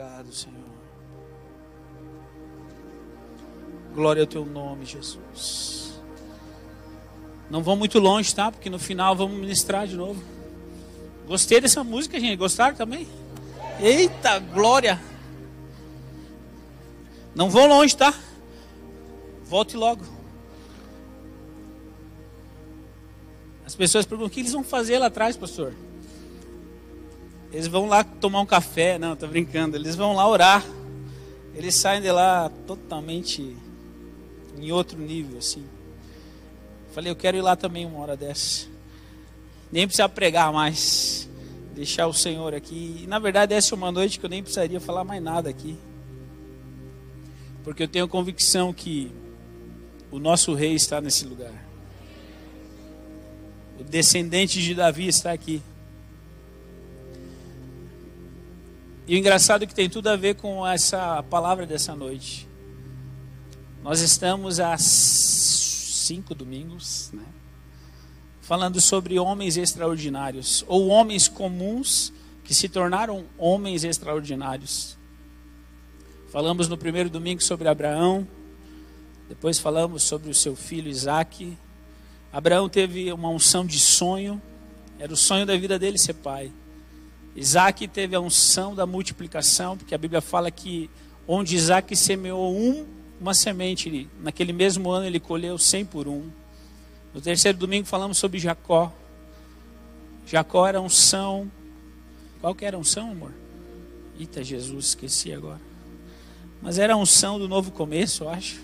Obrigado, Senhor. Glória ao teu nome, Jesus. Não vão muito longe, tá? Porque no final vamos ministrar de novo. Gostei dessa música, gente. Gostaram também? Eita, glória. Não vão longe, tá? Volte logo. As pessoas perguntam: o que eles vão fazer lá atrás, pastor? Eles vão lá tomar um café. Não, tô brincando. Eles vão lá orar. Eles saem de lá totalmente em outro nível, assim. Falei, eu quero ir lá também uma hora dessa. Nem precisar pregar mais. Deixar o Senhor aqui. E na verdade essa é uma noite que eu nem precisaria falar mais nada aqui. Porque eu tenho convicção que o nosso rei está nesse lugar. O descendente de Davi está aqui. E o engraçado é que tem tudo a ver com essa palavra dessa noite. Nós estamos há 5 domingos, né, falando sobre homens extraordinários, ou homens comuns que se tornaram homens extraordinários. Falamos no primeiro domingo sobre Abraão, depois falamos sobre o seu filho Isaque. Abraão teve uma unção de sonho, era o sonho da vida dele ser pai. Isaque teve a unção da multiplicação, porque a Bíblia fala que onde Isaque semeou uma semente, naquele mesmo ano ele colheu 100 por 1. No terceiro domingo falamos sobre Jacó. Jacó era a unção. Qual que era a unção, amor? Eita, Jesus, esqueci agora. Mas era a unção do novo começo, eu acho.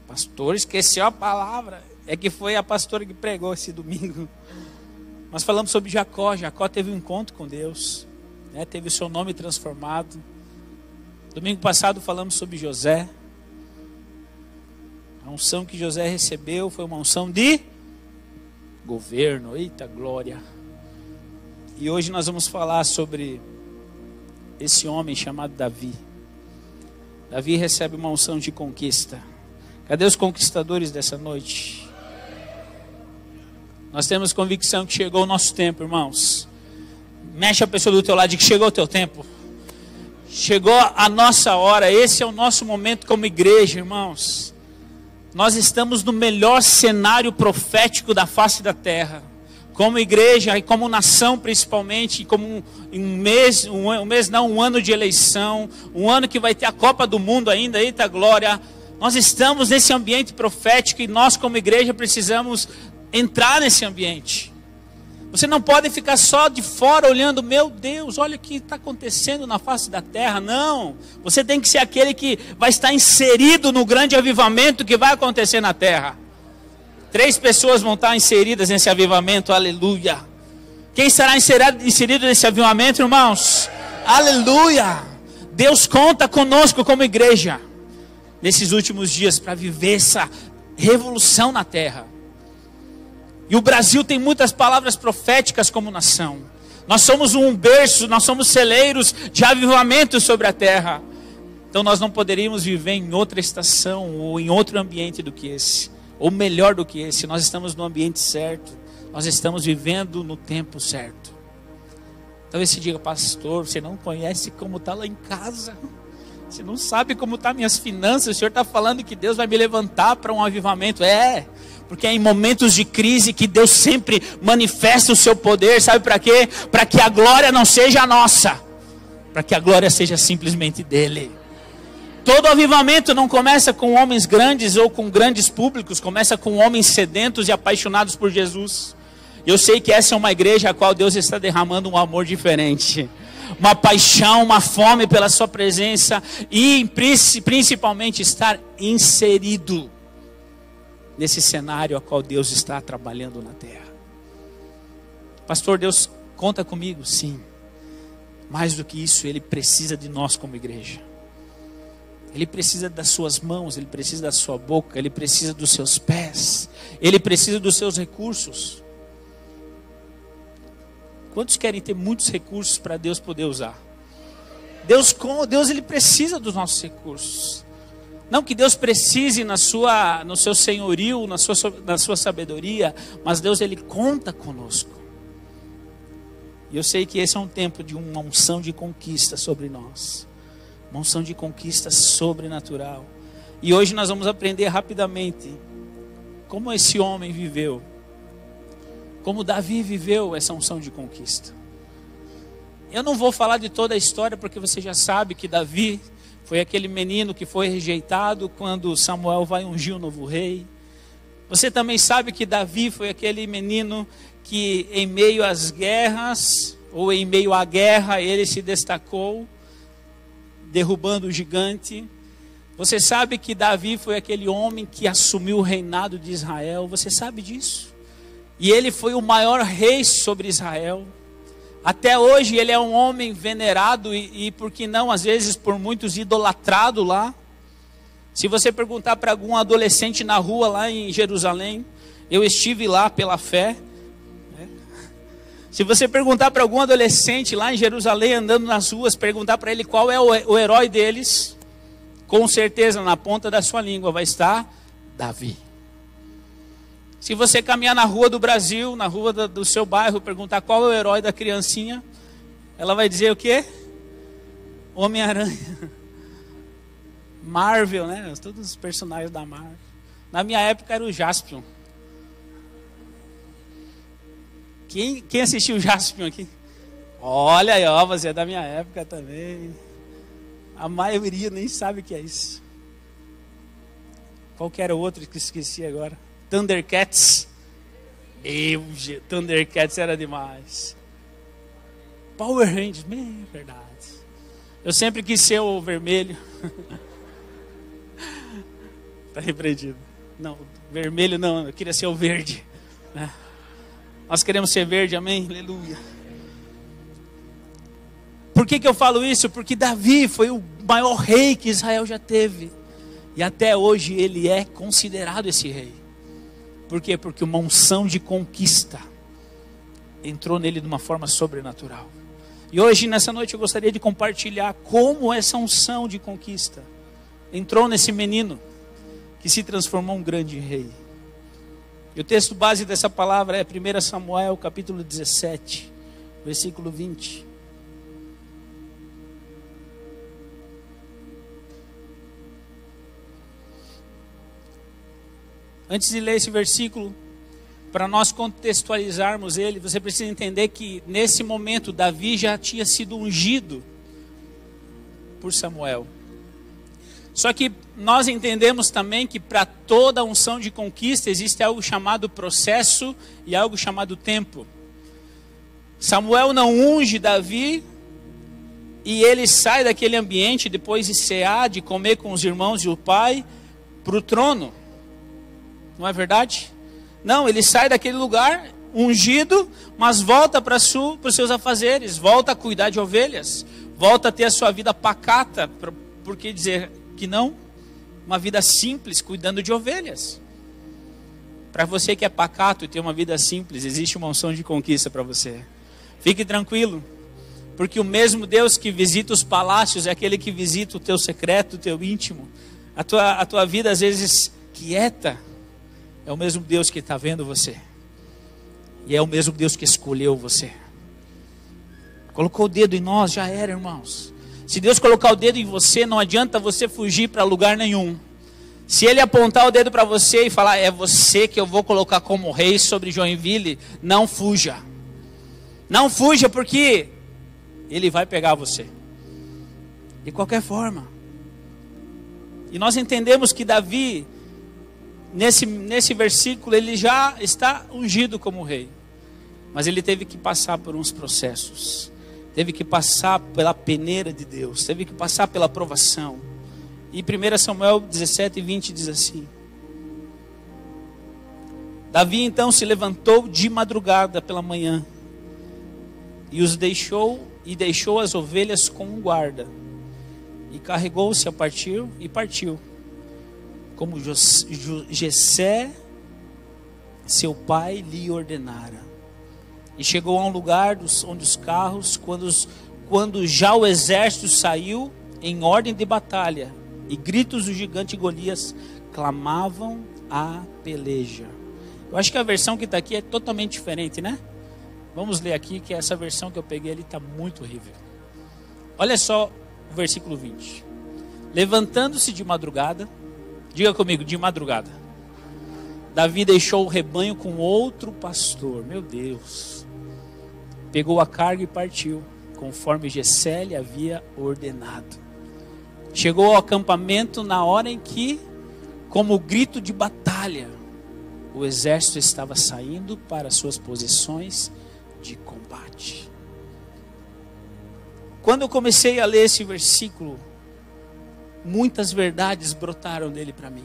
Pastor, esqueceu a palavra. É que foi a pastora que pregou esse domingo. Nós falamos sobre Jacó. Jacó teve um encontro com Deus, né? Teve o seu nome transformado. Domingo passado falamos sobre José. A unção que José recebeu foi uma unção de governo. Eita glória. E hoje nós vamos falar sobre esse homem chamado Davi. Davi recebe uma unção de conquista. Cadê os conquistadores dessa noite? Nós temos convicção que chegou o nosso tempo, irmãos. Mexe a pessoa do teu lado, diz que chegou o teu tempo. Chegou a nossa hora. Esse é o nosso momento como igreja, irmãos. Nós estamos no melhor cenário profético da face da terra. Como igreja e como nação principalmente, como um ano de eleição, um ano que vai ter a Copa do Mundo ainda, eita glória. Nós estamos nesse ambiente profético e nós como igreja precisamos entrar nesse ambiente. Você não pode ficar só de fora olhando, meu Deus, olha o que está acontecendo na face da terra. Não, você tem que ser aquele que vai estar inserido no grande avivamento que vai acontecer na terra. 3 pessoas vão estar inseridas nesse avivamento, aleluia. Quem estará inserido nesse avivamento, irmãos? Aleluia. Deus conta conosco como igreja nesses últimos dias para viver essa revolução na terra. E o Brasil tem muitas palavras proféticas como nação. Nós somos um berço, nós somos celeiros de avivamento sobre a terra. Então nós não poderíamos viver em outra estação ou em outro ambiente do que esse. Ou melhor do que esse. Nós estamos no ambiente certo. Nós estamos vivendo no tempo certo. Talvez você diga, pastor, você não conhece como está lá em casa. Você não sabe como estão minhas finanças. O Senhor está falando que Deus vai me levantar para um avivamento. Porque é em momentos de crise que Deus sempre manifesta o seu poder. Sabe para quê? Para que a glória não seja nossa. Para que a glória seja simplesmente dele. Todo avivamento não começa com homens grandes ou com grandes públicos. Começa com homens sedentos e apaixonados por Jesus. Eu sei que essa é uma igreja a qual Deus está derramando um amor diferente. Uma paixão, uma fome pela sua presença. E principalmente estar inserido nesse cenário a qual Deus está trabalhando na terra. Pastor, Deus conta comigo? Sim. Mais do que isso, Ele precisa de nós como igreja. Ele precisa das suas mãos, Ele precisa da sua boca, Ele precisa dos seus pés, Ele precisa dos seus recursos. Quantos querem ter muitos recursos para Deus poder usar? Deus Ele precisa dos nossos recursos. Não que Deus precise no seu senhorio, na sua sabedoria, mas Deus Ele conta conosco. E eu sei que esse é um tempo de uma unção de conquista sobre nós. Uma unção de conquista sobrenatural. E hoje nós vamos aprender rapidamente como esse homem viveu. Como Davi viveu essa unção de conquista. Eu não vou falar de toda a história, porque você já sabe que Davi foi aquele menino que foi rejeitado quando Samuel vai ungir o novo rei. Você também sabe que Davi foi aquele menino que em meio às guerras, ou em meio à guerra, ele se destacou, derrubando o gigante. Você sabe que Davi foi aquele homem que assumiu o reinado de Israel. Você sabe disso? E ele foi o maior rei sobre Israel. Até hoje ele é um homem venerado e por que não, às vezes, por muitos idolatrado lá. Se você perguntar para algum adolescente na rua lá em Jerusalém, eu estive lá pela fé. Se você perguntar para algum adolescente lá em Jerusalém, andando nas ruas, perguntar para ele qual é o herói deles, com certeza na ponta da sua língua vai estar Davi. Se você caminhar na rua do Brasil, na rua do seu bairro, perguntar qual é o herói da criancinha, ela vai dizer o quê? Homem-Aranha. Marvel, né? Todos os personagens da Marvel. Na minha época era o Jaspion. Quem assistiu o Jaspion aqui? Olha aí, ó, você é da minha época também. A maioria nem sabe o que é isso. Qual que era o outro que esqueci agora? Thundercats. Thundercats era demais. Power Rangers, é verdade. Eu sempre quis ser o vermelho. Tá repreendido. Não, vermelho não, eu queria ser o verde. Nós queremos ser verde, amém? Aleluia. Por que eu falo isso? Porque Davi foi o maior rei que Israel já teve. E até hoje ele é considerado esse rei. Por quê? Porque uma unção de conquista entrou nele de uma forma sobrenatural. E hoje, nessa noite, eu gostaria de compartilhar como essa unção de conquista entrou nesse menino que se transformou em um grande rei. E o texto base dessa palavra é 1 Samuel, capítulo 17, versículo 20. Antes de ler esse versículo, para nós contextualizarmos ele, você precisa entender que nesse momento Davi já tinha sido ungido por Samuel. Só que nós entendemos também que para toda unção de conquista existe algo chamado processo e algo chamado tempo. Samuel não unge Davi e ele sai daquele ambiente depois de cear, de comer com os irmãos e o pai, para o trono. Não é verdade? Não, ele sai daquele lugar ungido, mas volta para os seus afazeres, volta a cuidar de ovelhas, volta a ter a sua vida pacata, por que dizer que não? Uma vida simples, cuidando de ovelhas. Para você que é pacato e tem uma vida simples, existe uma unção de conquista para você. Fique tranquilo, porque o mesmo Deus que visita os palácios é aquele que visita o teu secreto, o teu íntimo. A tua vida às vezes quieta, é o mesmo Deus que está vendo você. E é o mesmo Deus que escolheu você. Colocou o dedo em nós, já era, irmãos. Se Deus colocar o dedo em você, não adianta você fugir para lugar nenhum. Se Ele apontar o dedo para você e falar, é você que eu vou colocar como rei sobre Joinville, não fuja. Não fuja, porque Ele vai pegar você. De qualquer forma. E nós entendemos que Davi, nesse versículo, ele já está ungido como rei. Mas ele teve que passar por uns processos. Teve que passar pela peneira de Deus. Teve que passar pela aprovação. E 1 Samuel 17, 20 diz assim: Davi então se levantou de madrugada pela manhã e deixou as ovelhas com um guarda. E carregou-se a partir e partiu, como Jessé, seu pai, lhe ordenara. E chegou a um lugar onde os carros, quando já o exército saiu em ordem de batalha, e gritos do gigante Golias clamavam a peleja. Eu acho que a versão que está aqui é totalmente diferente, né? Vamos ler aqui, que essa versão que eu peguei ali está muito horrível. Olha só o versículo 20. Levantando-se de madrugada, diga comigo, de madrugada, Davi deixou o rebanho com outro pastor. Meu Deus. Pegou a carga e partiu, conforme Jessé lhe havia ordenado. Chegou ao acampamento na hora em que, como grito de batalha, o exército estava saindo para suas posições de combate. Quando eu comecei a ler esse versículo, muitas verdades brotaram dele para mim.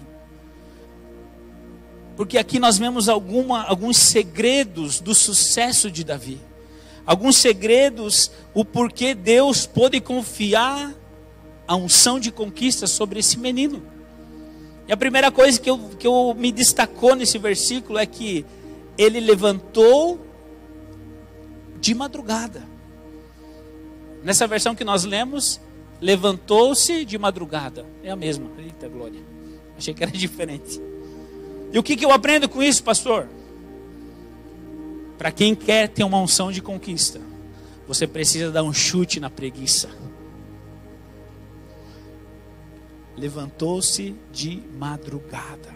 Porque aqui nós vemos alguns segredos do sucesso de Davi. Alguns segredos, o porquê Deus pôde confiar a unção de conquista sobre esse menino. E a primeira coisa que eu me destacou nesse versículo é que ele levantou de madrugada. Nessa versão que nós lemos, levantou-se de madrugada. É a mesma. Eita glória. Achei que era diferente. E o que eu aprendo com isso, pastor? Para quem quer ter uma unção de conquista, você precisa dar um chute na preguiça. Levantou-se de madrugada.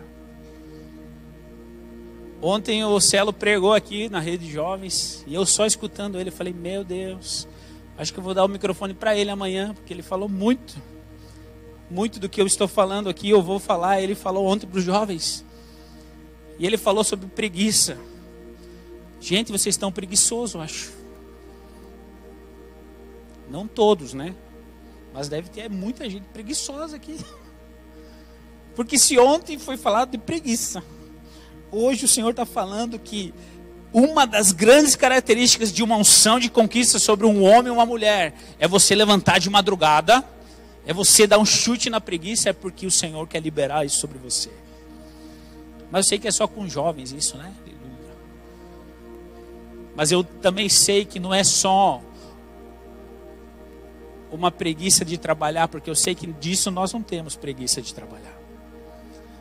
Ontem o Celo pregou aqui na rede de jovens, e eu só escutando ele, falei, meu Deus, acho que eu vou dar o microfone para ele amanhã, porque ele falou muito do que eu estou falando aqui, eu vou falar. Ele falou ontem para os jovens, e ele falou sobre preguiça. Gente, vocês estão preguiçosos, eu acho. Não todos, né? Mas deve ter muita gente preguiçosa aqui. Porque se ontem foi falado de preguiça, hoje o Senhor está falando que uma das grandes características de uma unção de conquista sobre um homem ou uma mulher é você levantar de madrugada, é você dar um chute na preguiça, é porque o Senhor quer liberar isso sobre você. Mas eu sei que é só com jovens isso, né? Mas eu também sei que não é só uma preguiça de trabalhar, porque eu sei que disso nós não temos preguiça de trabalhar.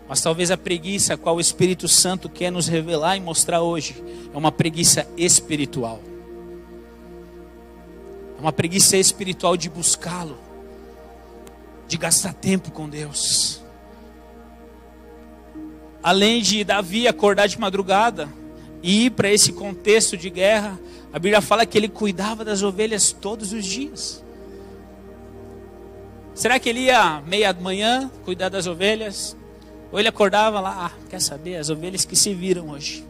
Mas talvez a preguiça a qual o Espírito Santo quer nos revelar e mostrar hoje é uma preguiça espiritual. É uma preguiça espiritual de buscá-lo, de gastar tempo com Deus. Além de Davi acordar de madrugada e ir para esse contexto de guerra, a Bíblia fala que ele cuidava das ovelhas todos os dias. Será que ele ia meia da manhã cuidar das ovelhas? Ou ele acordava lá, quer saber, as ovelhas que se viram hoje.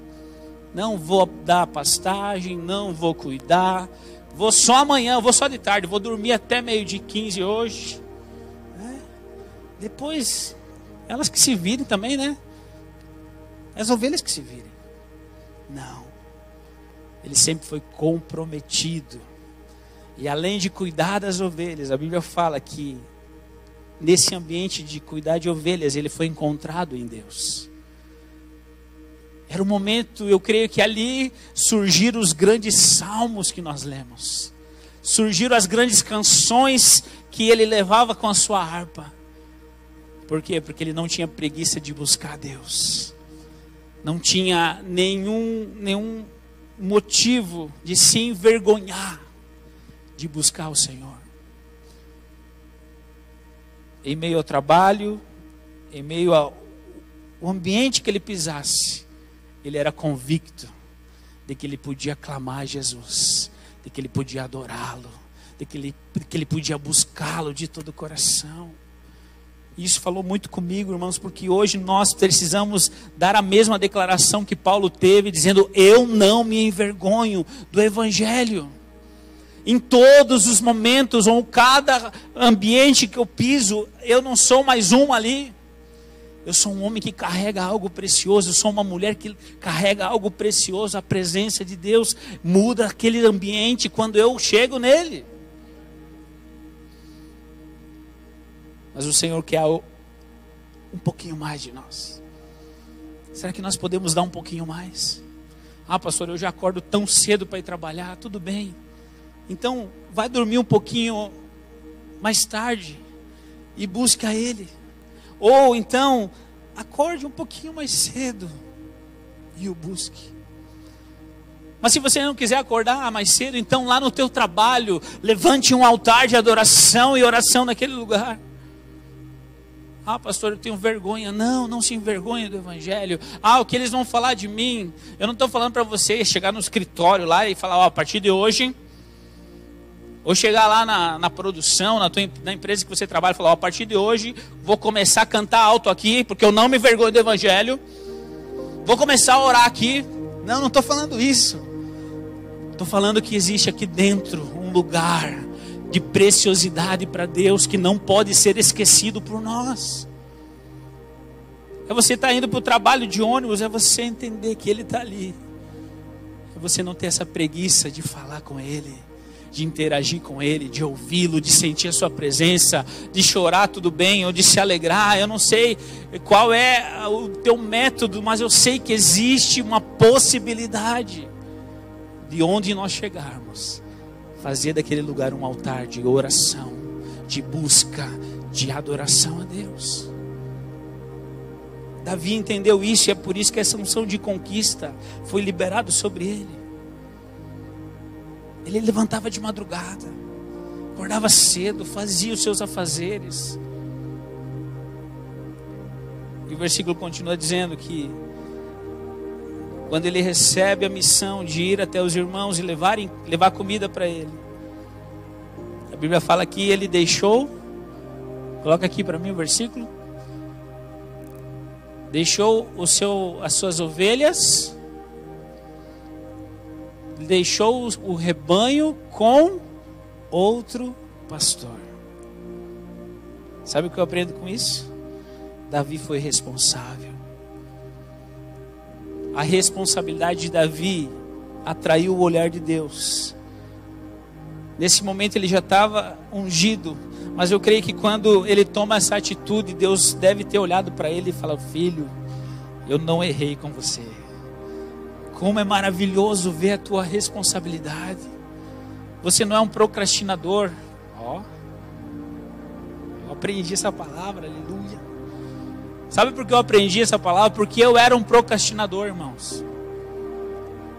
Não vou dar pastagem, não vou cuidar, vou só amanhã, vou só de tarde, vou dormir até 12h15 hoje. Depois, elas que se virem também, né? As ovelhas que se virem. Não. Ele sempre foi comprometido. E além de cuidar das ovelhas, a Bíblia fala que nesse ambiente de cuidar de ovelhas, ele foi encontrado em Deus. Era um momento, eu creio que ali surgiram os grandes salmos que nós lemos. Surgiram as grandes canções que ele levava com a sua harpa. Por quê? Porque ele não tinha preguiça de buscar Deus. Não tinha nenhum motivo de se envergonhar de buscar o Senhor. Em meio ao trabalho, em meio ao ambiente que ele pisasse, ele era convicto de que ele podia clamar a Jesus, de que ele podia adorá-lo, de que ele podia buscá-lo de todo o coração. Isso falou muito comigo, irmãos, porque hoje nós precisamos dar a mesma declaração que Paulo teve, dizendo, eu não me envergonho do Evangelho. Em todos os momentos, ou cada ambiente que eu piso, eu não sou mais um ali. Eu sou um homem que carrega algo precioso, eu sou uma mulher que carrega algo precioso. A presença de Deus muda aquele ambiente quando eu chego nele. Mas o Senhor quer um pouquinho mais de nós. Será que nós podemos dar um pouquinho mais? Pastor, eu já acordo tão cedo para ir trabalhar. Tudo bem. Então, vai dormir um pouquinho mais tarde e busque a Ele. Ou então, acorde um pouquinho mais cedo e o busque. Mas se você não quiser acordar mais cedo, então lá no teu trabalho, levante um altar de adoração e oração naquele lugar. Ah, pastor, eu tenho vergonha. Não, não se envergonhe do evangelho. Ah, o que eles vão falar de mim? Eu não estou falando para você chegar no escritório lá e falar, ó, a partir de hoje, ou chegar lá na produção, na empresa que você trabalha, e falar, ó, a partir de hoje, vou começar a cantar alto aqui, porque eu não me envergonho do evangelho. Vou começar a orar aqui. Não, não estou falando isso. Estou falando que existe aqui dentro um lugar de preciosidade para Deus que não pode ser esquecido por nós. É você estar indo para o trabalho de ônibus, é você entender que Ele está ali. É você não ter essa preguiça de falar com Ele, de interagir com Ele, de ouvi-lo, de sentir a sua presença, de chorar tudo bem, ou de se alegrar. Eu não sei qual é o teu método, mas eu sei que existe uma possibilidade de onde nós chegarmos, fazer daquele lugar um altar de oração, de busca, de adoração a Deus. Davi entendeu isso e é por isso que essa unção de conquista foi liberada sobre ele. Ele levantava de madrugada, acordava cedo, fazia os seus afazeres. E o versículo continua dizendo que quando ele recebe a missão de ir até os irmãos e levar comida para ele, a Bíblia fala que ele deixou, coloca aqui para mim o versículo, deixou as suas ovelhas, deixou o rebanho com outro pastor. Sabe o que eu aprendo com isso? Davi foi responsável. A responsabilidade de Davi atraiu o olhar de Deus. Nesse momento ele já estava ungido, mas eu creio que quando ele toma essa atitude, Deus deve ter olhado para ele e falado: filho, eu não errei com você. Como é maravilhoso ver a tua responsabilidade. Você não é um procrastinador. Ó, eu aprendi essa palavra, aleluia. Sabe por que eu aprendi essa palavra? Porque eu era um procrastinador, irmãos.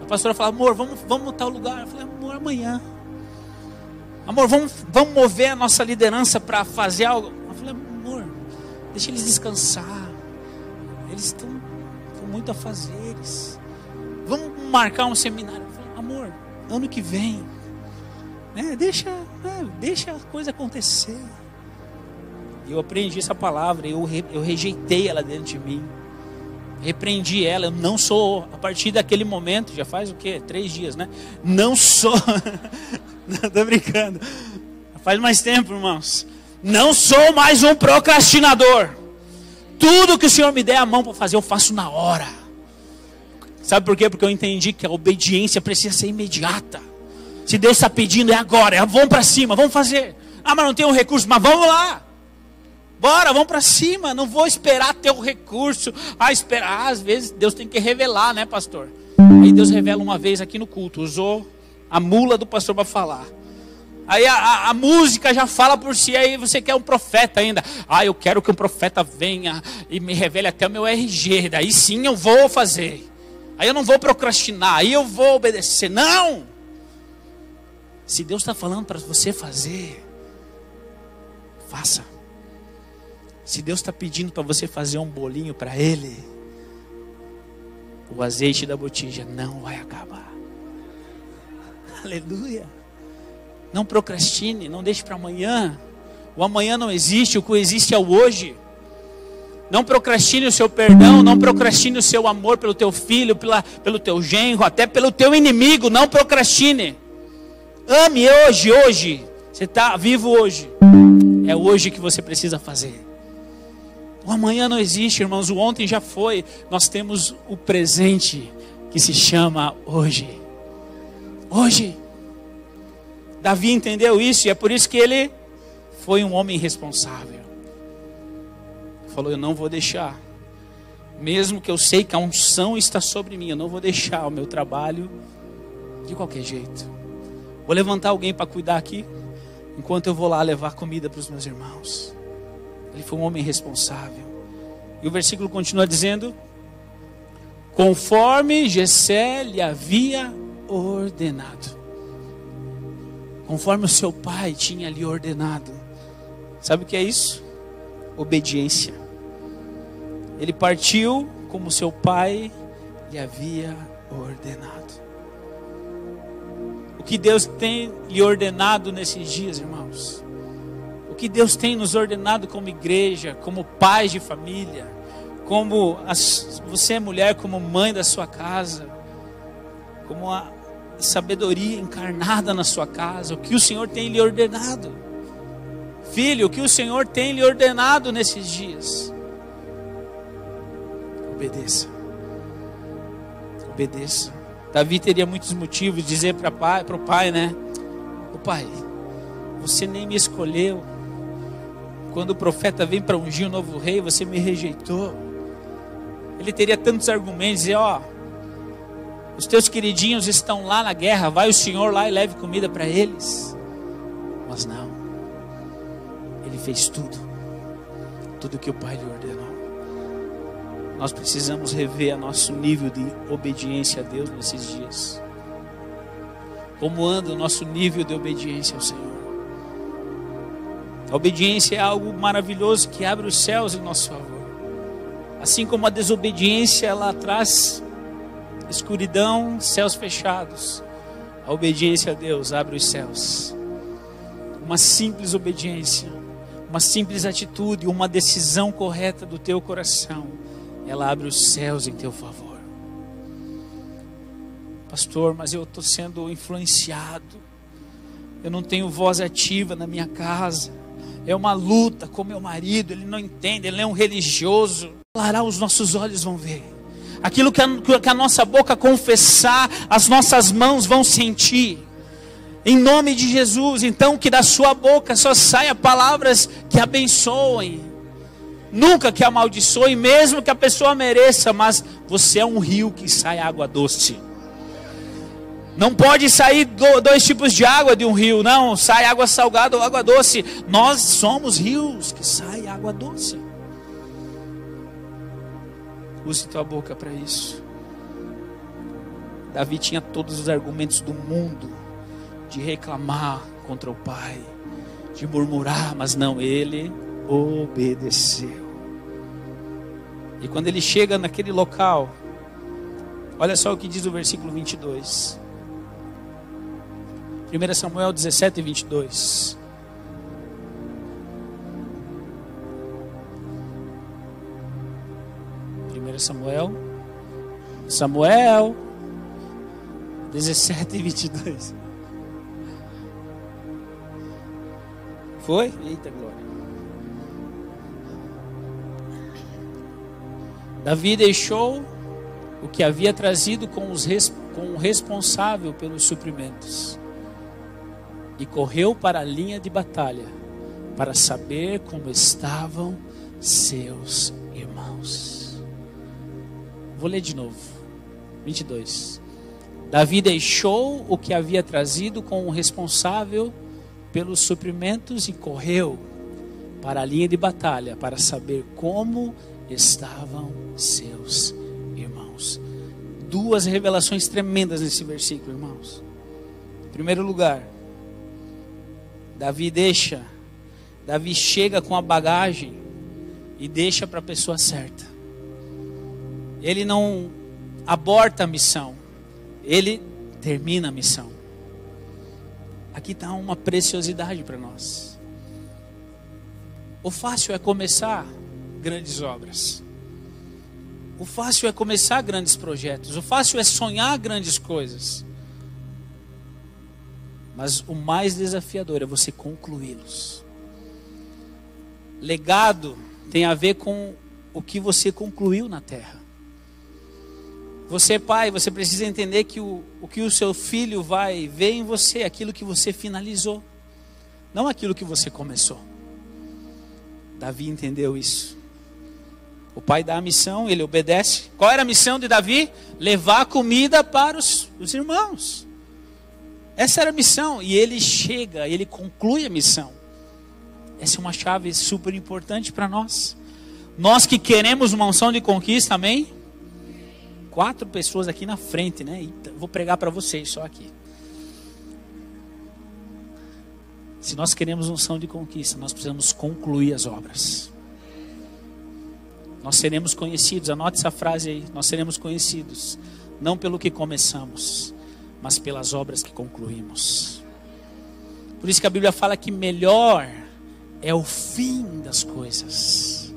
A pastora falava: amor, vamos tal lugar. Eu falei: amor, amanhã. Amor, vamos mover a nossa liderança para fazer algo. Eu falei: amor, deixa eles descansar. Eles estão com muito a fazeres. Vamos marcar um seminário. Eu falei: amor, ano que vem, né? Deixa a coisa acontecer. E eu aprendi essa palavra, eu rejeitei ela dentro de mim. Repreendi ela, eu não sou, a partir daquele momento, já faz o quê? 3 dias, né? Não sou, não, tô brincando. Faz mais tempo, irmãos. Não sou mais um procrastinador. Tudo que o Senhor me der a mão para fazer, eu faço na hora. Sabe por quê? Porque eu entendi que a obediência precisa ser imediata. Se Deus está pedindo, é agora, vamos para cima, vamos fazer. Ah, mas não tem um recurso, mas vamos lá. Bora, vamos para cima, não vou esperar ter o recurso. Às vezes Deus tem que revelar, né, pastor? Aí Deus revela uma vez aqui no culto, usou a mula do pastor para falar. Aí a música já fala por si, aí você quer um profeta ainda. Ah, eu quero que um profeta venha e me revele até o meu RG, daí sim eu vou fazer. Aí eu não vou procrastinar, aí eu vou obedecer. Não! Se Deus está falando para você fazer, faça. Se Deus está pedindo para você fazer um bolinho para Ele, o azeite da botija não vai acabar. Aleluia. Não procrastine, não deixe para amanhã. O amanhã não existe, o que existe é o hoje. Não procrastine o seu perdão, não procrastine o seu amor pelo teu filho, pelo teu genro, até pelo teu inimigo. Não procrastine. Ame hoje. Você está vivo hoje. É hoje que você precisa fazer. O amanhã não existe, irmãos. O ontem já foi. Nós temos o presente que se chama hoje. Hoje. Davi entendeu isso e é por isso que ele foi um homem responsável. Falou: eu não vou deixar. Mesmo que eu sei que a unção está sobre mim, eu não vou deixar o meu trabalho de qualquer jeito. Vou levantar alguém para cuidar aqui, enquanto eu vou lá levar comida para os meus irmãos. Ele foi um homem responsável. E o versículo continua dizendo: conforme Jessé lhe havia ordenado. Conforme o seu pai tinha lhe ordenado. Sabe o que é isso? Obediência. Ele partiu como seu pai lhe havia ordenado. O que Deus tem lhe ordenado nesses dias, irmãos? O que Deus tem nos ordenado como igreja, como pais de família, como você é mulher, como mãe da sua casa, como a sabedoria encarnada na sua casa, o que o Senhor tem lhe ordenado? Filho, o que o Senhor tem lhe ordenado nesses dias? Obedeça. Obedeça. Davi teria muitos motivos de dizer para o pai, né? O pai, você nem me escolheu. Quando o profeta vem para ungir o novo rei, você me rejeitou. Ele teria tantos argumentos, dizer, os teus queridinhos estão lá na guerra, vai o Senhor lá e leve comida para eles. Mas não. Ele fez tudo que o pai lhe ordenou. Nós precisamos rever nosso nível de obediência a Deus nesses dias. Como anda o nosso nível de obediência ao Senhor? A obediência é algo maravilhoso que abre os céus em nosso favor. Assim como a desobediência, ela traz escuridão, céus fechados. A obediência a Deus abre os céus. Uma simples obediência, uma simples atitude, uma decisão correta do teu coração, ela abre os céus em teu favor. Pastor, mas eu estou sendo influenciado. Eu não tenho voz ativa na minha casa. É uma luta com meu marido, ele não entende, ele é um religioso. Claro, os nossos olhos vão ver. Aquilo que a nossa boca confessar, as nossas mãos vão sentir. Em nome de Jesus, então que da sua boca só saia palavras que abençoem. Nunca que amaldiçoe, mesmo que a pessoa mereça, mas você é um rio que sai água doce. Não pode sair dois tipos de água de um rio, não. Sai água salgada ou água doce. Nós somos rios que sai água doce. Use tua boca para isso. Davi tinha todos os argumentos do mundo de reclamar contra o pai, de murmurar, mas não, ele obedeceu. E quando ele chega naquele local, olha só o que diz o versículo 22. 1 Samuel 17 e 22. Samuel 17 e 22. Foi? Eita glória. Davi deixou o que havia trazido com o responsável pelos suprimentos e correu para a linha de batalha para saber como estavam seus irmãos. Vou ler de novo. 22. Davi deixou o que havia trazido com o responsável pelos suprimentos e correu para a linha de batalha para saber como estavam seus irmãos. Duas revelações tremendas nesse versículo, irmãos. Em primeiro lugar, Davi chega com a bagagem e deixa para a pessoa certa. Ele não aborta a missão, ele termina a missão. Aqui está uma preciosidade para nós. O fácil é começar grandes obras. O fácil é começar grandes projetos. O fácil é sonhar grandes coisas. Mas o mais desafiador é você concluí-los. Legado tem a ver com o que você concluiu na terra. Você, pai, você precisa entender que o que o seu filho vai ver em você é aquilo que você finalizou, não aquilo que você começou. Davi entendeu isso. O pai dá a missão, ele obedece. Qual era a missão de Davi? Levar comida para os irmãos. Essa era a missão. E ele chega, ele conclui a missão. Essa é uma chave super importante para nós. Nós que queremos uma unção de conquista, amém? 4 pessoas aqui na frente, né? Eita, vou pregar para vocês só aqui. Se nós queremos unção de conquista, nós precisamos concluir as obras. Nós seremos conhecidos, anote essa frase aí, nós seremos conhecidos, não pelo que começamos, mas pelas obras que concluímos. Por isso que a Bíblia fala que melhor é o fim das coisas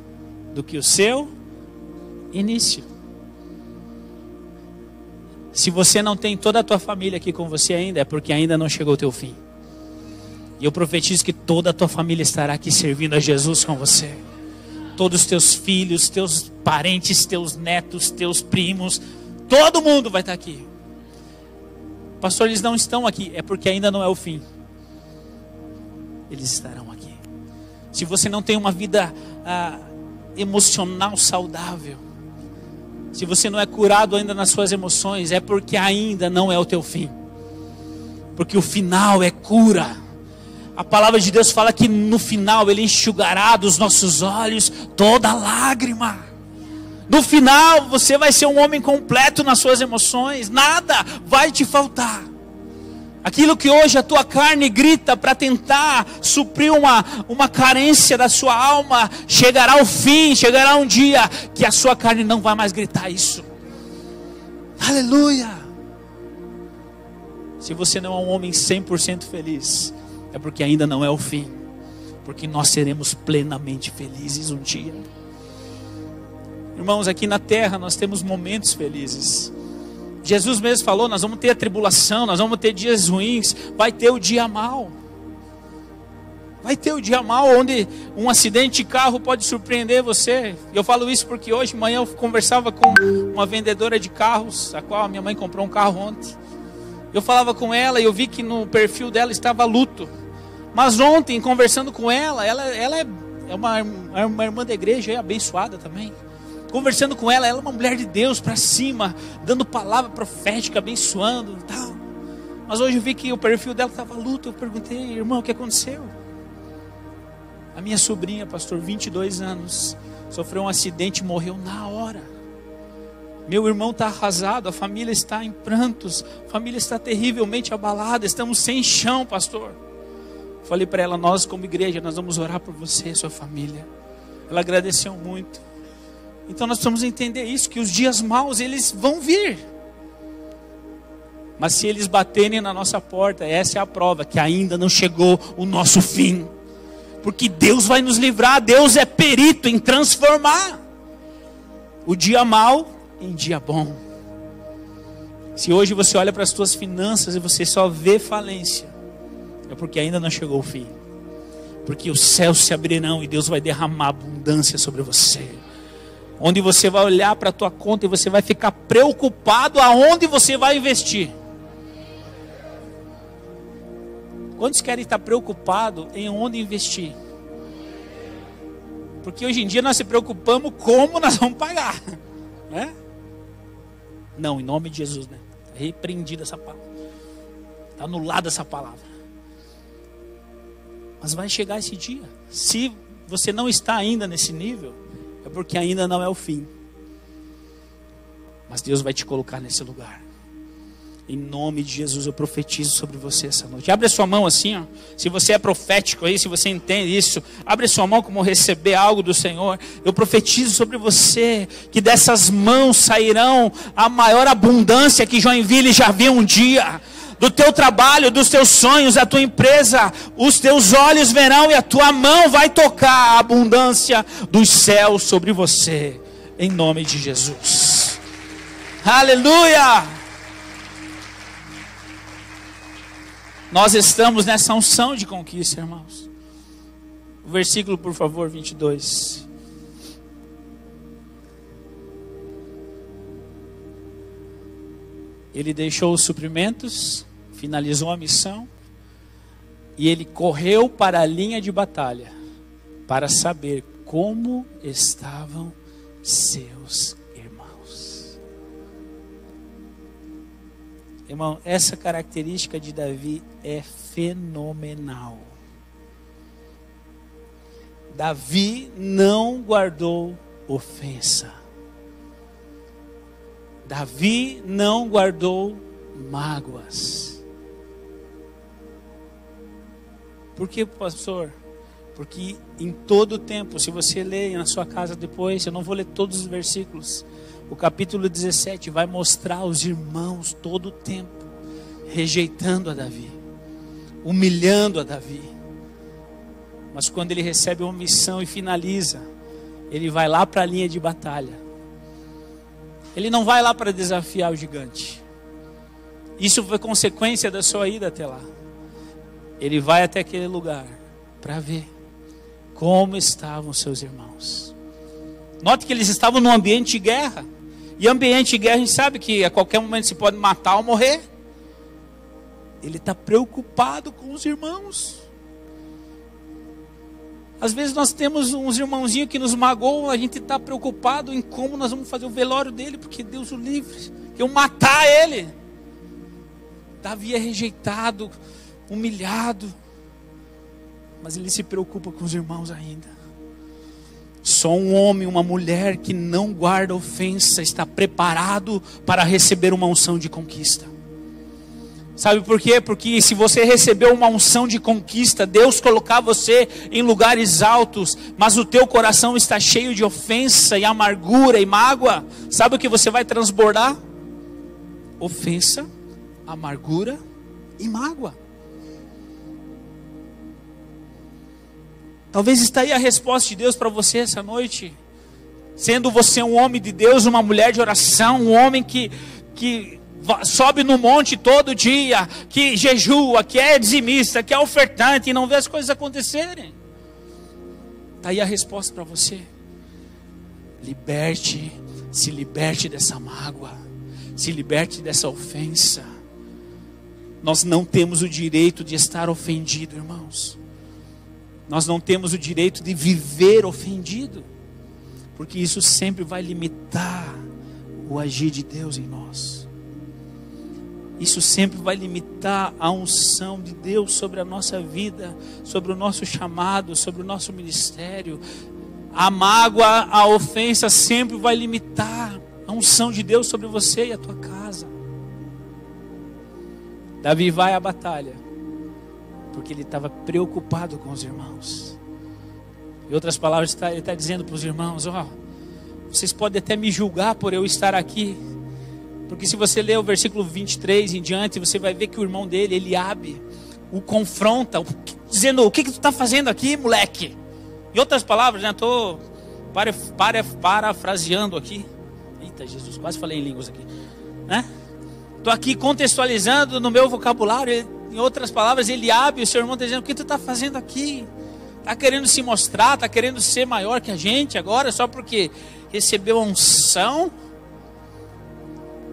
do que o seu início. Se você não tem toda a tua família aqui com você ainda, é porque ainda não chegou o teu fim. E eu profetizo que toda a tua família estará aqui servindo a Jesus com você. Todos os teus filhos, teus parentes, teus netos, teus primos, todo mundo vai estar aqui. Pastor, eles não estão aqui, é porque ainda não é o fim. Eles estarão aqui. Se você não tem uma vida emocional saudável, se você não é curado ainda nas suas emoções, é porque ainda não é o teu fim. Porque o final é cura. A palavra de Deus fala que no final Ele enxugará dos nossos olhos toda lágrima. No final você vai ser um homem completo nas suas emoções. Nada vai te faltar. Aquilo que hoje a tua carne grita para tentar suprir uma carência da sua alma, chegará ao fim, chegará um dia que a sua carne não vai mais gritar isso. Aleluia! Se você não é um homem 100% feliz, é porque ainda não é o fim. Porque nós seremos plenamente felizes um dia. Irmãos, aqui na terra nós temos momentos felizes. Jesus mesmo falou, nós vamos ter a tribulação, nós vamos ter dias ruins, vai ter o dia mau. Vai ter o dia mau, onde um acidente de carro pode surpreender você. Eu falo isso porque hoje de manhã eu conversava com uma vendedora de carros, a qual a minha mãe comprou um carro ontem. Eu falava com ela e eu vi que no perfil dela estava luto. Mas ontem, conversando com ela é uma irmã da igreja, é abençoada também. Conversando com ela é uma mulher de Deus para cima, dando palavra profética, abençoando e tal. Mas hoje eu vi que o perfil dela estava luto. Eu perguntei, irmão, o que aconteceu? A minha sobrinha, pastor, 22 anos, sofreu um acidente e morreu na hora. Meu irmão está arrasado, a família está em prantos, a família está terrivelmente abalada, estamos sem chão, pastor. Falei para ela, nós como igreja, nós vamos orar por você e sua família. Ela agradeceu muito. Então nós precisamos entender isso, que os dias maus, eles vão vir. Mas se eles baterem na nossa porta, essa é a prova, que ainda não chegou o nosso fim. Porque Deus vai nos livrar, Deus é perito em transformar o dia mau em dia bom. Se hoje você olha para as suas finanças e você só vê falência, é porque ainda não chegou o fim. Porque os céus se abrirão e Deus vai derramar abundância sobre você. Onde você vai olhar para a tua conta e você vai ficar preocupado aonde você vai investir. Quantos querem estar preocupados em onde investir? Porque hoje em dia nós se preocupamos como nós vamos pagar, né? Não, em nome de Jesus, né? Está repreendida essa palavra. Está anulada essa palavra. Mas vai chegar esse dia. Se você não está ainda nesse nível, é porque ainda não é o fim. Mas Deus vai te colocar nesse lugar. Em nome de Jesus eu profetizo sobre você essa noite. Abre a sua mão assim, ó. Se você é profético aí, se você entende isso, abre a sua mão como receber algo do Senhor. Eu profetizo sobre você que dessas mãos sairão a maior abundância que Joinville já viu um dia. Do teu trabalho, dos teus sonhos, da tua empresa, os teus olhos verão e a tua mão vai tocar a abundância dos céus sobre você, em nome de Jesus. Aleluia! Nós estamos nessa unção de conquista, irmãos. O versículo, por favor, 22. Ele deixou os suprimentos, finalizou a missão, e ele correu para a linha de batalha, para saber como estavam seus irmãos. Irmão, essa característica de Davi é fenomenal. Davi não guardou ofensa. Davi não guardou mágoas. Por que, pastor? Porque em todo o tempo, se você ler na sua casa depois, eu não vou ler todos os versículos, o capítulo 17 vai mostrar os irmãos todo o tempo rejeitando a Davi, humilhando a Davi. Mas quando ele recebe uma missão e finaliza, ele vai lá para a linha de batalha. Ele não vai lá para desafiar o gigante. Isso foi consequência da sua ida até lá. Ele vai até aquele lugar para ver como estavam seus irmãos. Note que eles estavam num ambiente de guerra. E ambiente de guerra a gente sabe que a qualquer momento se pode matar ou morrer. Ele está preocupado com os irmãos. Às vezes nós temos uns irmãozinhos que nos magoam, a gente está preocupado em como nós vamos fazer o velório dele, porque Deus o livre, que eu matar ele. Davi é rejeitado, humilhado, mas ele se preocupa com os irmãos ainda. Só um homem, uma mulher que não guarda ofensa está preparado para receber uma unção de conquista. Sabe por quê? Porque se você recebeu uma unção de conquista, Deus colocar você em lugares altos, mas o teu coração está cheio de ofensa e amargura e mágoa, sabe o que você vai transbordar? Ofensa, amargura e mágoa. Talvez está aí a resposta de Deus para você essa noite. Sendo você um homem de Deus, uma mulher de oração, um homem que sobe no monte todo dia, que jejua, que é dizimista, que é ofertante e não vê as coisas acontecerem. Está aí a resposta para você. Se liberte dessa mágoa, se liberte dessa ofensa. Nós não temos o direito de estar ofendido, irmãos. Nós não temos o direito de viver ofendido, porque isso sempre vai limitar o agir de Deus em nós. Isso sempre vai limitar a unção de Deus sobre a nossa vida, sobre o nosso chamado, sobre o nosso ministério. A mágoa, a ofensa sempre vai limitar a unção de Deus sobre você e a tua casa. Davi vai à batalha porque ele estava preocupado com os irmãos. Em outras palavras, ele está dizendo para os irmãos: vocês podem até me julgar por eu estar aqui, porque se você ler o versículo 23 em diante, você vai ver que o irmão dele, Eliabe, o confronta, dizendo: o que tu está fazendo aqui, moleque? Em outras palavras, né, estou parafraseando aqui. Eita Jesus, quase falei em línguas aqui, né? Estou aqui contextualizando no meu vocabulário. Em outras palavras, Eliabe, o seu irmão, está dizendo: o que tu está fazendo aqui? Está querendo se mostrar, está querendo ser maior que a gente agora, só porque recebeu a unção?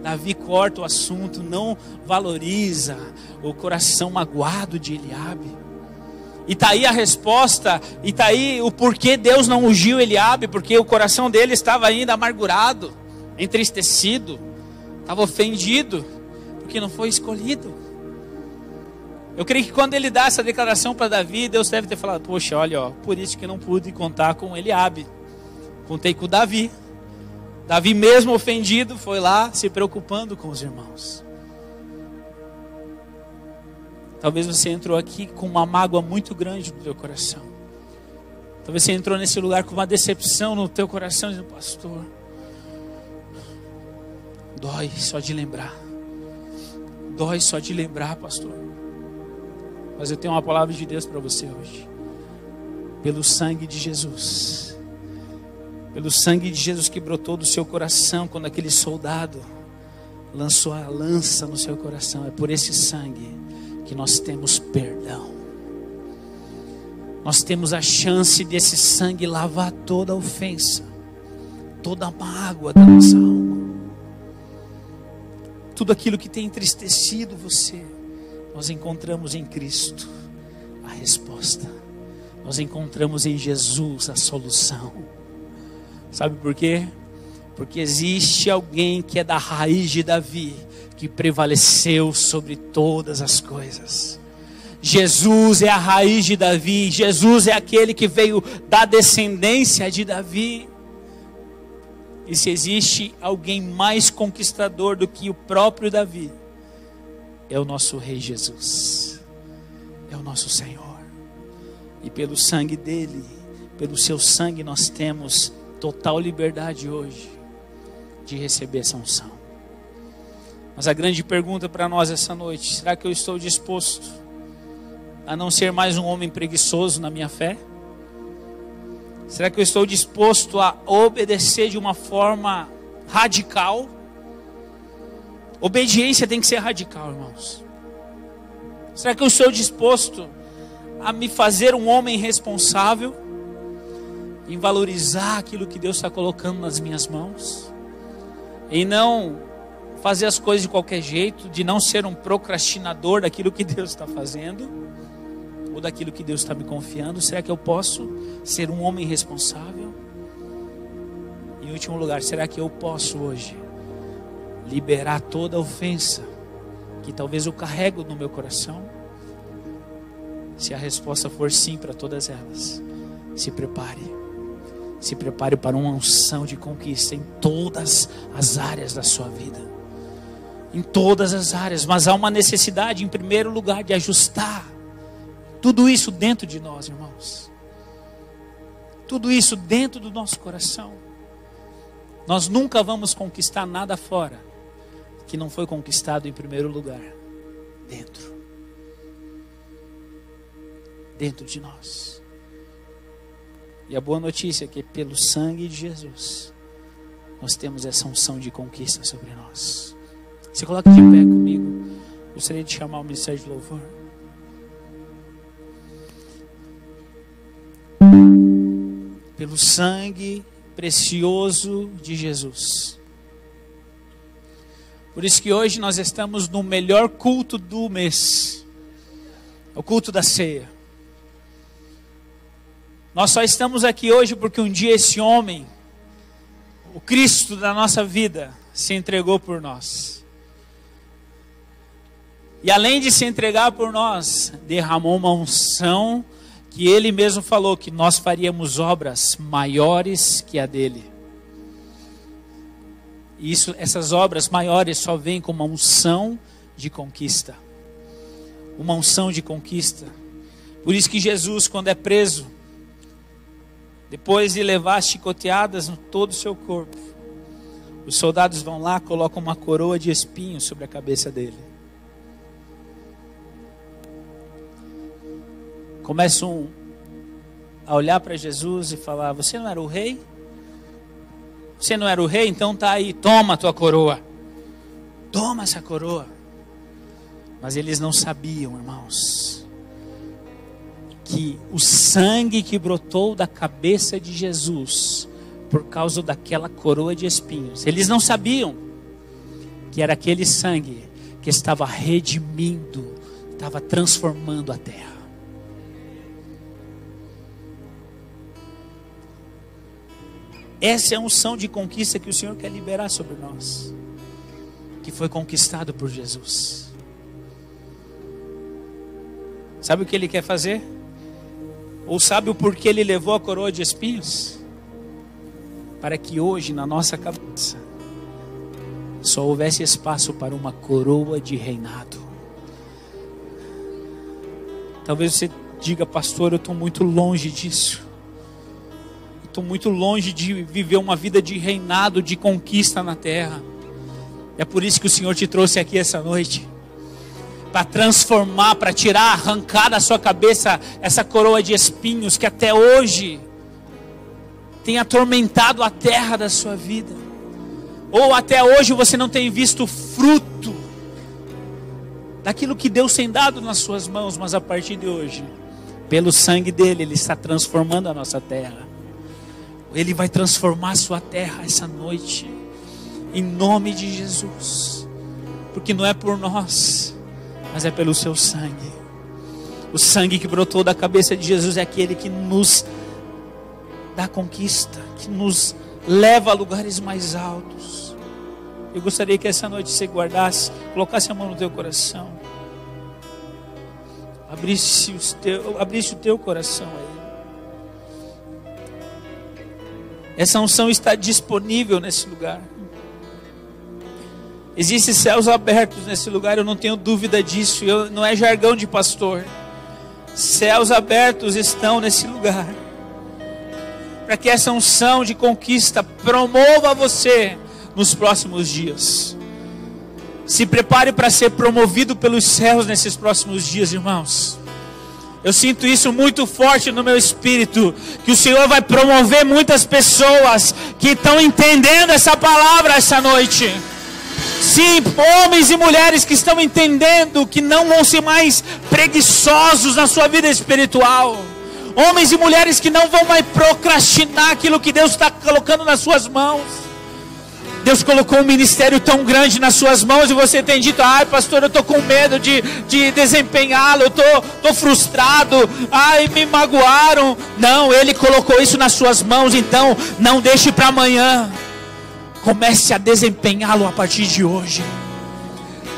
Davi corta o assunto, não valoriza o coração magoado de Eliabe. E está aí a resposta, e está aí o porquê Deus não ungiu Eliabe, porque o coração dele estava ainda amargurado, entristecido, estava ofendido, porque não foi escolhido. Eu creio que quando ele dá essa declaração para Davi, Deus deve ter falado: poxa, olha, por isso que eu não pude contar com Eliabe, contei com Davi. Davi, mesmo ofendido, foi lá se preocupando com os irmãos. Talvez você entrou aqui com uma mágoa muito grande no teu coração. Talvez você entrou nesse lugar com uma decepção no teu coração, dizendo: pastor, dói só de lembrar. Dói só de lembrar, pastor. Mas eu tenho uma palavra de Deus para você hoje. Pelo sangue de Jesus, pelo sangue de Jesus que brotou do seu coração quando aquele soldado lançou a lança no seu coração, é por esse sangue que nós temos perdão. Nós temos a chance desse sangue lavar toda a ofensa, toda a mágoa da nossa alma, tudo aquilo que tem entristecido você. Nós encontramos em Cristo a resposta. Nós encontramos em Jesus a solução. Sabe por quê? Porque existe alguém que é da raiz de Davi, que prevaleceu sobre todas as coisas. Jesus é a raiz de Davi. Jesus é aquele que veio da descendência de Davi. E se existe alguém mais conquistador do que o próprio Davi, é o nosso Rei Jesus, é o nosso Senhor. E pelo sangue dele, pelo seu sangue, nós temos total liberdade hoje de receber essa unção. Mas a grande pergunta para nós essa noite: será que eu estou disposto a não ser mais um homem preguiçoso na minha fé? Será que eu estou disposto a obedecer de uma forma radical? Obediência tem que ser radical, irmãos. Será que eu estou disposto a me fazer um homem responsável, em valorizar aquilo que Deus está colocando nas minhas mãos, em não fazer as coisas de qualquer jeito, de não ser um procrastinador daquilo que Deus está fazendo, ou daquilo que Deus está me confiando? Será que eu posso ser um homem responsável? Em último lugar, será que eu posso hoje liberar toda a ofensa que talvez eu carrego no meu coração? Se a resposta for sim para todas elas, se prepare. Se prepare para uma unção de conquista em todas as áreas da sua vida. Em todas as áreas. Mas há uma necessidade, em primeiro lugar, de ajustar tudo isso dentro de nós, irmãos. Tudo isso dentro do nosso coração. Nós nunca vamos conquistar nada fora que não foi conquistado em primeiro lugar dentro de nós. E a boa notícia é que pelo sangue de Jesus nós temos essa unção de conquista sobre nós. Se coloque de pé comigo. Gostaria de chamar o ministério de louvor. Pelo sangue precioso de Jesus. Por isso que hoje nós estamos no melhor culto do mês, o culto da ceia. Nós só estamos aqui hoje porque um dia esse homem, o Cristo da nossa vida, se entregou por nós. E além de se entregar por nós, derramou uma unção que Ele mesmo falou que nós faríamos obras maiores que a dele. E essas obras maiores só vêm com uma unção de conquista. Uma unção de conquista. Por isso que Jesus, quando é preso, depois de levar as chicoteadas no todo o seu corpo, os soldados vão lá, colocam uma coroa de espinhos sobre a cabeça dele. Começam a olhar para Jesus e falar: você não era o rei? Você não era o rei? Então tá aí, toma a tua coroa. Toma essa coroa. Mas eles não sabiam, irmãos, que o sangue que brotou da cabeça de Jesus, por causa daquela coroa de espinhos, eles não sabiam que era aquele sangue que estava redimindo, estava transformando a terra. Essa é a unção de conquista que o Senhor quer liberar sobre nós, que foi conquistado por Jesus. Sabe o que Ele quer fazer? Ou sabe o porquê Ele levou a coroa de espinhos? Para que hoje na nossa cabeça só houvesse espaço para uma coroa de reinado. Talvez você diga: pastor, eu estou muito longe disso. Estou muito longe de viver uma vida de reinado, de conquista na terra. É por isso que o Senhor te trouxe aqui essa noite, para transformar, para tirar, arrancar da sua cabeça essa coroa de espinhos que até hoje tem atormentado a terra da sua vida. Ou até hoje você não tem visto fruto daquilo que Deus tem dado nas suas mãos. Mas a partir de hoje, pelo sangue dele, Ele está transformando a nossa terra. Ele vai transformar a sua terra essa noite, em nome de Jesus. Porque não é por nós, mas é pelo seu sangue. O sangue que brotou da cabeça de Jesus é aquele que nos dá conquista, que nos leva a lugares mais altos. Eu gostaria que essa noite você guardasse, colocasse a mão no teu coração, abrisse o teu coração a Ele. Essa unção está disponível nesse lugar. Existem céus abertos nesse lugar, eu não tenho dúvida disso. Não é jargão de pastor. Céus abertos estão nesse lugar, para que essa unção de conquista promova você nos próximos dias. Se prepare para ser promovido pelos céus nesses próximos dias, irmãos. Eu sinto isso muito forte no meu espírito, que o Senhor vai promover muitas pessoas que estão entendendo essa palavra essa noite. Sim, homens e mulheres que estão entendendo que não vão ser mais preguiçosos na sua vida espiritual. Homens e mulheres que não vão mais procrastinar aquilo que Deus está colocando nas suas mãos. Deus colocou um ministério tão grande nas suas mãos e você tem dito: ai pastor, eu estou com medo de desempenhá-lo, eu estou frustrado, ai me magoaram. Não, Ele colocou isso nas suas mãos, então não deixe para amanhã. Comece a desempenhá-lo a partir de hoje.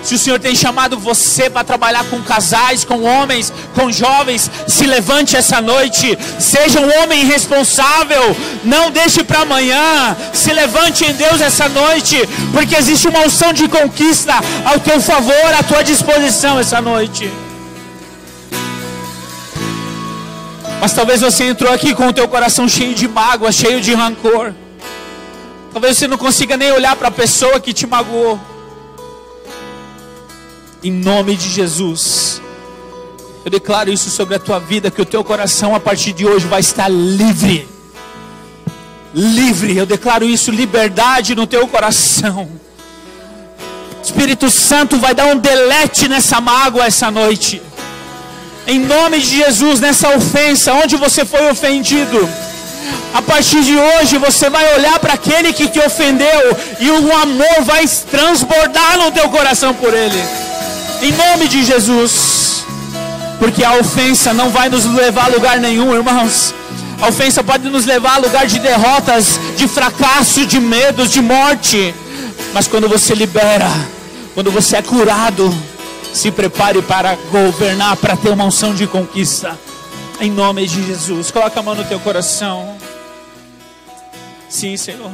Se o Senhor tem chamado você para trabalhar com casais, com homens, com jovens, se levante essa noite. Seja um homem responsável. Não deixe para amanhã. Se levante em Deus essa noite, porque existe uma unção de conquista ao teu favor, à tua disposição essa noite. Mas talvez você entrou aqui com o teu coração cheio de mágoa, cheio de rancor. Talvez você não consiga nem olhar para a pessoa que te magoou. Em nome de Jesus, eu declaro isso sobre a tua vida, que o teu coração a partir de hoje vai estar livre. Livre, eu declaro isso, liberdade no teu coração. Espírito Santo vai dar um delete nessa mágoa essa noite. Em nome de Jesus, nessa ofensa, onde você foi ofendido. A partir de hoje você vai olhar para aquele que te ofendeu e o amor vai transbordar no teu coração por ele. Em nome de Jesus. Porque a ofensa não vai nos levar a lugar nenhum, irmãos. A ofensa pode nos levar a lugar de derrotas, de fracasso, de medos, de morte. Mas quando você libera, quando você é curado, se prepare para governar, para ter uma unção de conquista. Em nome de Jesus. Coloca a mão no teu coração. Sim, Senhor.